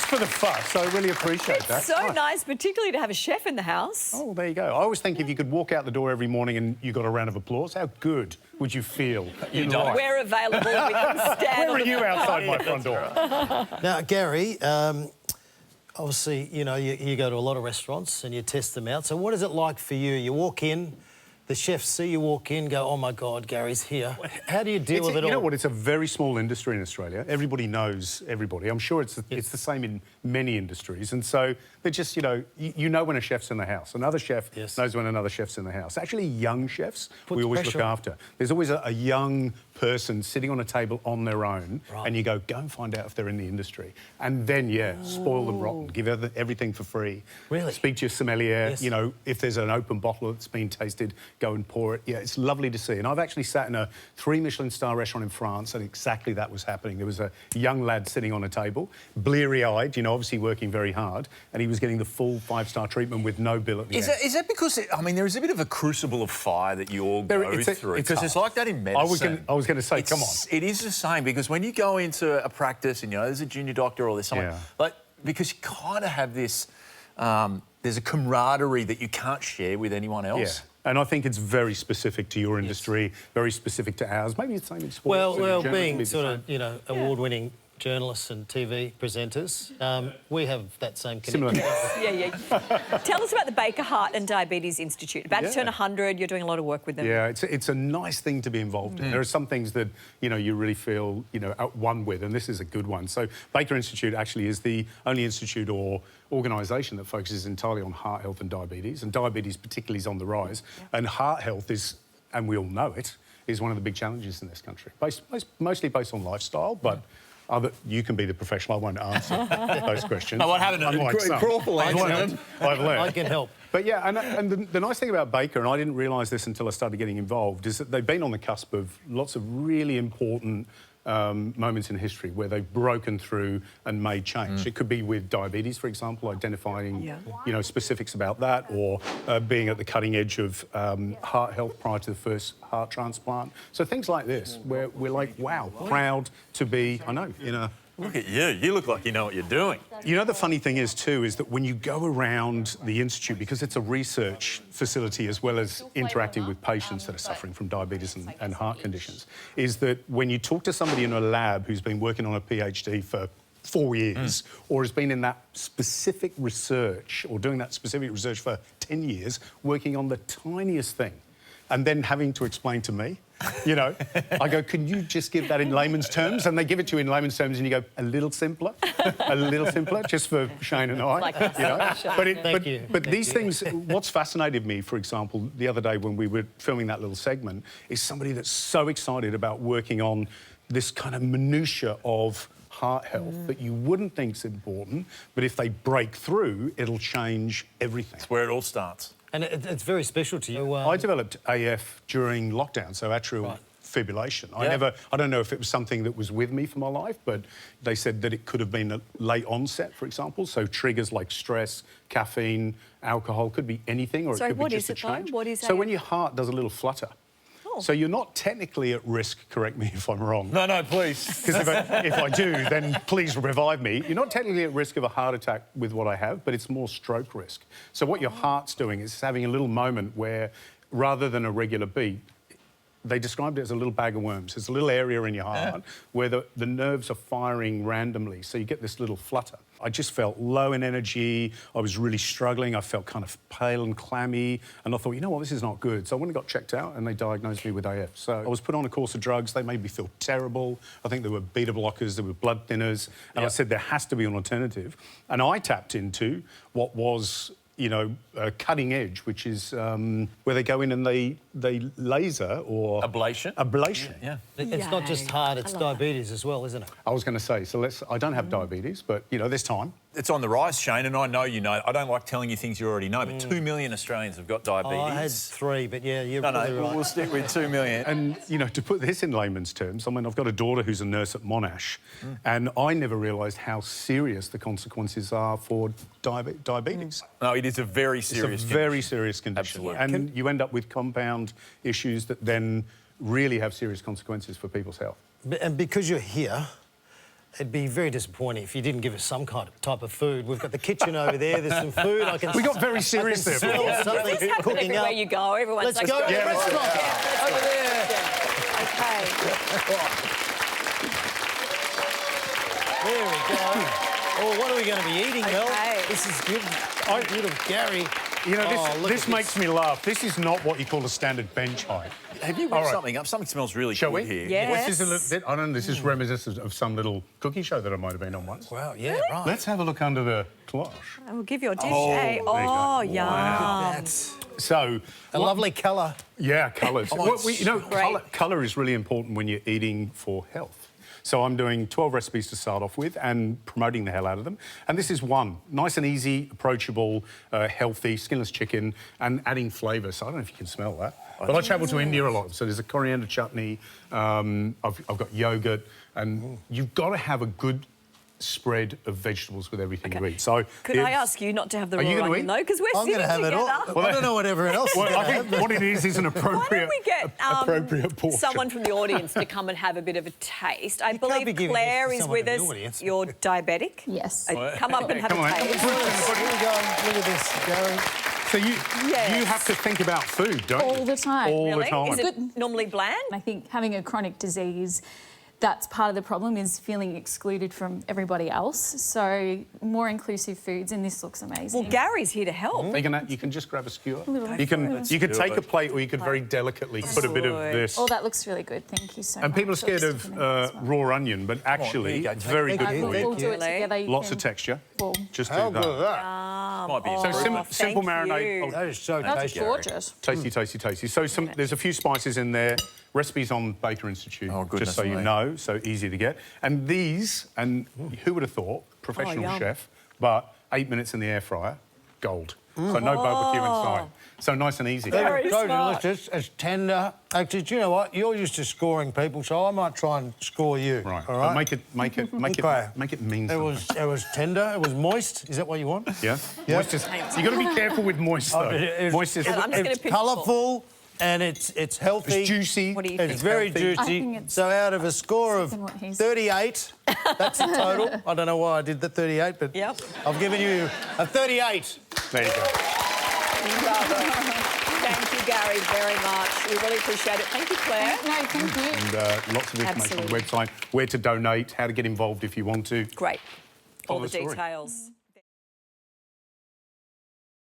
for the fuss. I really appreciate that. It's so nice, particularly to have a chef in the house. Oh, there you go. I always think if you could walk out the door every morning and you got a round of applause, how good would you feel? You don't. We're available. We can stand. Where are you outside my front door? Now, Gary, obviously, you know, you go to a lot of restaurants and you test them out. So what is it like for you? You walk in, the chefs see you walk in, go, oh, my God, Gary's here. How do you deal with it all? You know what? It's a very small industry in Australia. Everybody knows everybody. I'm sure it's the same in many industries. And so they're just, you know when a chef's in the house. Another chef knows when another chef's in the house. Actually, young chefs, we always look after. There's always a young person sitting on a table on their own, and you go and find out if they're in the industry. And then, spoil them rotten. Give everything for free. Really? Speak to your sommelier. Yes. You know, if there's an open bottle that's been tasted, go and pour it. Yeah, it's lovely to see. And I've actually sat in a 3 Michelin star restaurant in France and exactly that was happening. There was a young lad sitting on a table, bleary-eyed, obviously working very hard, and he was getting the full 5-star treatment with no bill at the end. Is that because, there is a bit of a crucible of fire that you all go through? Because it's like that in medicine. I was going to say, come on. It is the same, because when you go into a practice and, there's a junior doctor or there's someone, because you kind of have this, there's a camaraderie that you can't share with anyone else. Yeah. And I think it's very specific to your industry, very specific to ours. Maybe it's the same in sports. Well, being sort of, award-winning journalists and TV presenters, we have that same connection. Tell us about the Baker Heart and Diabetes Institute. About to turn 100, you're doing a lot of work with them. Yeah, it's a nice thing to be involved in. There are some things that, you really feel, at one with, and this is a good one. So Baker Institute actually is the only institute or organisation that focuses entirely on heart health and diabetes particularly is on the rise. And heart health is, and we all know it, is one of the big challenges in this country, mostly based on lifestyle, but you can be the professional. I won't answer those questions. No, what happened? Crawford answered. I've learned. I can help. But yeah, and the nice thing about Baker, and I didn't realise this until I started getting involved, is that they've been on the cusp of lots of really important moments in history where they've broken through and made change. It could be with diabetes, for example, identifying, specifics about that, or being at the cutting edge of heart health prior to the first heart transplant. So things like this, where we're like, wow, proud to be, in a... Look at you. You look like you know what you're doing. The funny thing is, too, is that when you go around the institute, because it's a research facility as well as interacting with patients that are suffering from diabetes and heart conditions, is that when you talk to somebody in a lab who's been working on a PhD for 4 years or has been in that specific research or doing that specific research for 10 years, working on the tiniest thing, and then having to explain to me, I go, can you just give that in layman's terms? And they give it to you in layman's terms and you go, a little simpler, just for Shane and I. But these things, what's fascinated me, for example, the other day when we were filming that little segment, is somebody that's so excited about working on this kind of minutiae of heart health that you wouldn't think's important, but if they break through, it'll change everything. It's where it all starts. And it's very special to you. I developed AF during lockdown, so atrial fibrillation. I don't know if it was something that was with me for my life, but they said that it could have been a late onset, for example, so triggers like stress, caffeine, alcohol, could be anything, or it could be just a change. What is so when your heart does a little flutter, so you're not technically at risk, correct me if I'm wrong. No, please. Because if I do, then please revive me. You're not technically at risk of a heart attack with what I have, but it's more stroke risk. So what your heart's doing is having a little moment where, rather than a regular beat, they described it as a little bag of worms. There's a little area in your heart where the nerves are firing randomly, so you get this little flutter. I just felt low in energy. I was really struggling. I felt kind of pale and clammy. And I thought, this is not good. So I went and got checked out and they diagnosed me with AF. So I was put on a course of drugs. They made me feel terrible. I think there were beta blockers, there were blood thinners. And I said, there has to be an alternative. And I tapped into what was... cutting edge, which is where they go in and they laser or... Ablation? Ablation. Yeah. It's not just heart, it's diabetes as well, isn't it? I was going to say, I don't have diabetes, but, there's time. It's on the rise, Shane, and I know you know. I don't like telling you things you already know, but 2 million Australians have got diabetes. I had 3, but yeah, you're probably right. We'll stick with 2 million. And, to put this in layman's terms, I've got a daughter who's a nurse at Monash, and I never realised how serious the consequences are for diabetes. No, it is a very serious condition. Very serious condition. Absolutely. And you end up with compound issues that then really have serious consequences for people's health. And because you're here, it'd be very disappointing if you didn't give us some type of food. We've got the kitchen over there. There's some food. We got very serious there. Smell something This happens cooking everywhere up. you go. Everyone's Let's like, go to the restaurant. Over there. Okay. There we go. Oh, what are we going to be eating, Mel? Okay. This is good. Beautiful, Gary. You know, look this at makes me laugh. This is not what you call a standard bench height. Have you whipped something up? Something smells really Shall good we? here. Yes. This is a little bit, I don't know, this is reminiscent of some little cooking show that I might have been on once. Wow, yeah, right. Let's have a look under the cloche. I will give you a dish. Oh, eh? there you go. Oh, yum. That's So, a lovely colour. yeah, colours. it's You know, great. colour is really important when you're eating for health. So I'm doing 12 recipes to start off with and promoting the hell out of them. And this is one. Nice and easy, approachable, healthy, skinless chicken and adding flavour. So I don't know if you can smell that. But I travel to India a lot. So there's a coriander chutney. I've got yoghurt. And you've got to have a good spread of vegetables with everything you eat. So Could I ask you not to have the Are you raw gonna onion, eat? though? Because we're I'm sitting going to have it together. all. I don't know what everyone else is Well, going I to have. think what it is an Why appropriate, don't we get appropriate portion. someone from the audience to come and have a bit of a taste? I You can't be believe giving Claire this to is someone with in the us. audience. You're diabetic. Yes. Come up and have Come a on. taste. Here we go. Look at this, Gary. So you Yes. have to think about food, don't you? All the time. All Really? the time. Is it normally bland? I think having a chronic disease, that's part of the problem, is feeling excluded from everybody else. So more inclusive foods, and this looks amazing. Well, Gary's here to help. You can just grab a skewer. Little You can take a plate, or you could very delicately put a bit of Good. this. Oh, that looks really good. Thank you so much. And people are scared I'll of stick it in there as well. raw onion, but actually, go. very good Thank for you. you. We'll do it Really? together. You Lots can- of texture. Well, Just How do good is that. that? Might be So simple thank marinade. you. Oh, That is so that's tasty. gorgeous. tasty, tasty, tasty. So there's a few spices in there. Recipes on Baker Institute, Oh, goodness just so you me. know. So easy to get. And these, and who would have thought, professional yum. chef, but 8 minutes in the air fryer, gold. So no barbecue inside. So nice and easy. Very So smart. delicious. It's tender. Actually, do you know what? You're used to scoring people, so I might try and score you. Right. All But right. make it mean something. It was tender. It was moist. Is that what you want? Yeah. Yeah. Moist is, you got to be careful with moist though. Moist is. I'm just gonna It's pick colourful and it's healthy. It's juicy. What do you think? It's very healthy. I juicy. think it's So out of a score of something what he's- 38, that's the total. I don't know why I did the 38, but Yep. I've given you a 38. There you go. Thank you, Gary, very much. We really appreciate it. Thank you, Claire. No, thank you. And lots of information on the Absolutely. website, where to donate, how to get involved if you want to. Great. All Follow the the story. details.